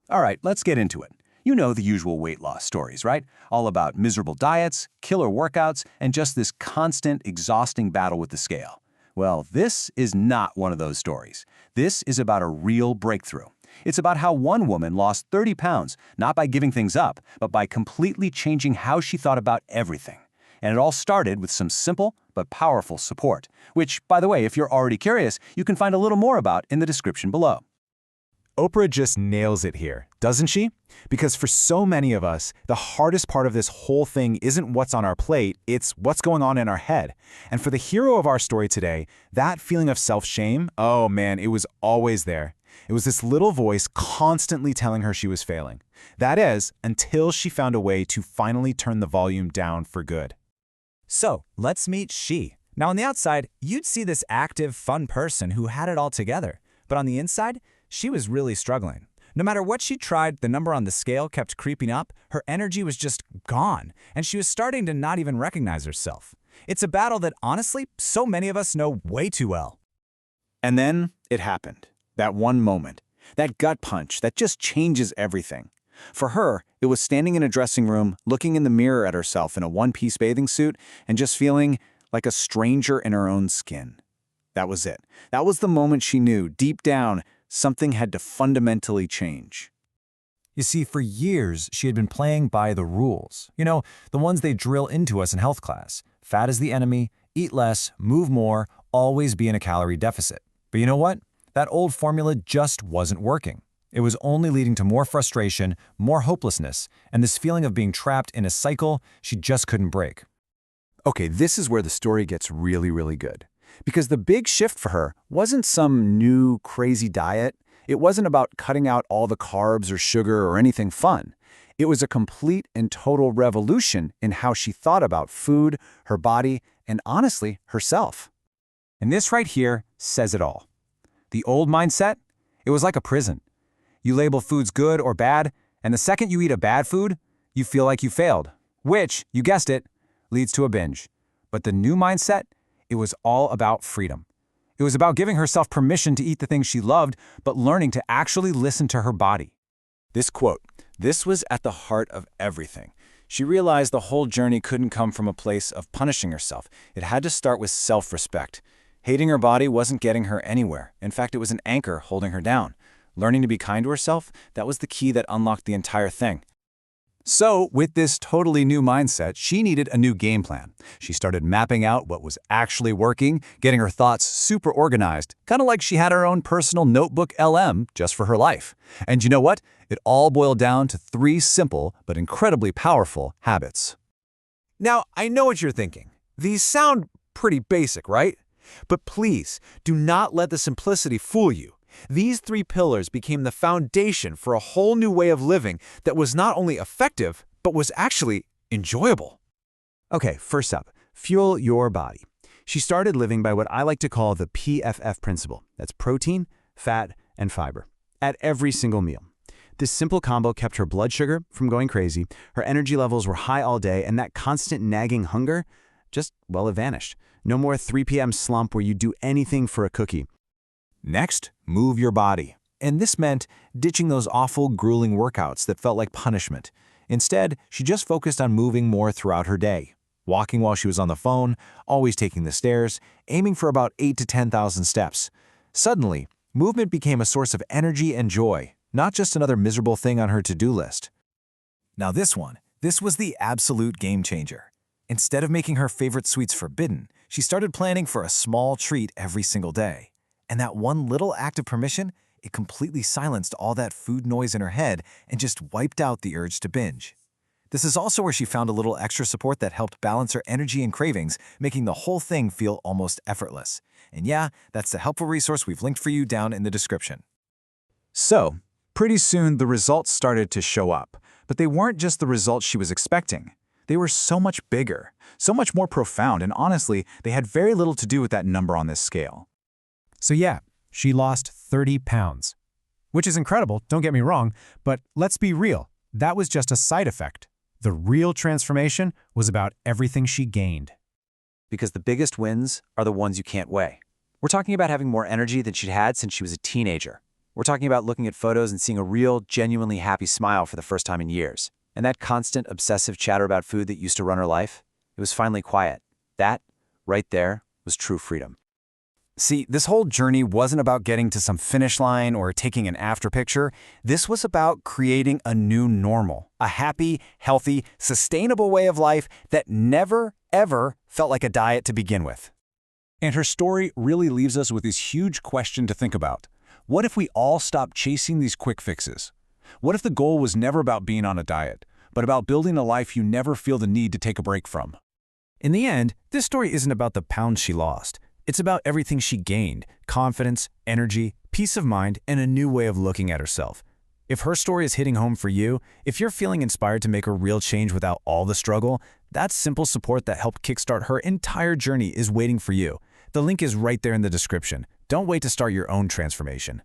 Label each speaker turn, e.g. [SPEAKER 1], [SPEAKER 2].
[SPEAKER 1] All right, let's get into it. You know the usual weight loss stories, right? All about miserable diets, killer workouts, and just this constant, exhausting battle with the scale. Well, this is not one of those stories. This is about a real breakthrough. It's about how one woman lost 30 pounds, not by giving things up, but by completely changing how she thought about everything. And it all started with some simple but powerful support, which, by the way, if you're already curious, you can find a little more about in the description below.
[SPEAKER 2] Oprah just nails it here, doesn't she? Because for so many of us, the hardest part of this whole thing isn't what's on our plate, it's what's going on in our head. And for the hero of our story today, that feeling of self-shame, oh man, it was always there. It was this little voice constantly telling her she was failing. That is, until she found a way to finally turn the volume down for good.
[SPEAKER 3] So, let's meet she. Now on the outside, you'd see this active, fun person who had it all together. But on the inside, she was really struggling. No matter what she tried, the number on the scale kept creeping up, her energy was just gone, and she was starting to not even recognize herself. It's a battle that, honestly, so many of us know way too well.
[SPEAKER 1] And then it happened. That one moment. That gut punch that just changes everything. For her, it was standing in a dressing room, looking in the mirror at herself in a one-piece bathing suit, and just feeling like a stranger in her own skin. That was it. That was the moment she knew, deep down, something had to fundamentally change.
[SPEAKER 3] You see, for years, she had been playing by the rules. You know, the ones they drill into us in health class. Fat is the enemy, eat less, move more, always be in a calorie deficit. But you know what? That old formula just wasn't working. It was only leading to more frustration, more hopelessness, and this feeling of being trapped in a cycle she just couldn't break.
[SPEAKER 1] Okay, this is where the story gets really, really good. Because the big shift for her wasn't some new, crazy diet. It wasn't about cutting out all the carbs or sugar or anything fun. It was a complete and total revolution in how she thought about food, her body, and honestly, herself.
[SPEAKER 2] And this right here says it all. The old mindset, it was like a prison. You label foods good or bad, and the second you eat a bad food, you feel like you failed, which, you guessed it, leads to a binge. But the new mindset, it was all about freedom. It was about giving herself permission to eat the things she loved, but learning to actually listen to her body.
[SPEAKER 1] This quote, this was at the heart of everything. She realized the whole journey couldn't come from a place of punishing herself. It had to start with self-respect. Hating her body wasn't getting her anywhere. In fact, it was an anchor holding her down. Learning to be kind to herself, that was the key that unlocked the entire thing. So, with this totally new mindset, she needed a new game plan. She started mapping out what was actually working, getting her thoughts super organized, kind of like she had her own personal notebook LM just for her life. And you know what? It all boiled down to 3 simple but incredibly powerful habits.
[SPEAKER 2] Now, I know what you're thinking. These sound pretty basic, right? But please, do not let the simplicity fool you. These 3 pillars became the foundation for a whole new way of living that was not only effective, but was actually enjoyable. Okay, first up, fuel your body. She started living by what I like to call the PFF principle. That's protein, fat, and fiber, at every single meal. This simple combo kept her blood sugar from going crazy, her energy levels were high all day, and that constant nagging hunger, just, well, it vanished. No more 3 p.m. slump where you do anything for a cookie. Next, move your body. And this meant ditching those awful, grueling workouts that felt like punishment. Instead, she just focused on moving more throughout her day. Walking while she was on the phone, always taking the stairs, aiming for about 8,000 to 10,000 steps. Suddenly, movement became a source of energy and joy, not just another miserable thing on her to-do list. Now this was the absolute game changer. Instead of making her favorite sweets forbidden, she started planning for a small treat every single day. And that one little act of permission, it completely silenced all that food noise in her head and just wiped out the urge to binge. This is also where she found a little extra support that helped balance her energy and cravings, making the whole thing feel almost effortless. And yeah, that's the helpful resource we've linked for you down in the description. So, pretty soon the results started to show up, but they weren't just the results she was expecting. They were so much bigger, so much more profound, and honestly, they had very little to do with that number on this scale. So yeah, she lost 30 pounds. Which is incredible, don't get me wrong, but let's be real, that was just a side effect. The real transformation was about everything she gained.
[SPEAKER 1] Because the biggest wins are the ones you can't weigh. We're talking about having more energy than she'd had since she was a teenager.
[SPEAKER 2] We're talking about looking at photos and seeing a real, genuinely happy smile for the first time in years. And that constant, obsessive chatter about food that used to run her life, it was finally quiet. That, right there, was true freedom.
[SPEAKER 1] See, this whole journey wasn't about getting to some finish line or taking an after picture. This was about creating a new normal, a happy, healthy, sustainable way of life that never, ever felt like a diet to begin with.
[SPEAKER 3] And her story really leaves us with this huge question to think about. What if we all stopped chasing these quick fixes? What if the goal was never about being on a diet, but about building a life you never feel the need to take a break from? In the end, this story isn't about the pounds she lost. It's about everything she gained: confidence, energy, peace of mind, and a new way of looking at herself. If her story is hitting home for you, if you're feeling inspired to make a real change without all the struggle, that simple support that helped kickstart her entire journey is waiting for you. The link is right there in the description. Don't wait to start your own transformation.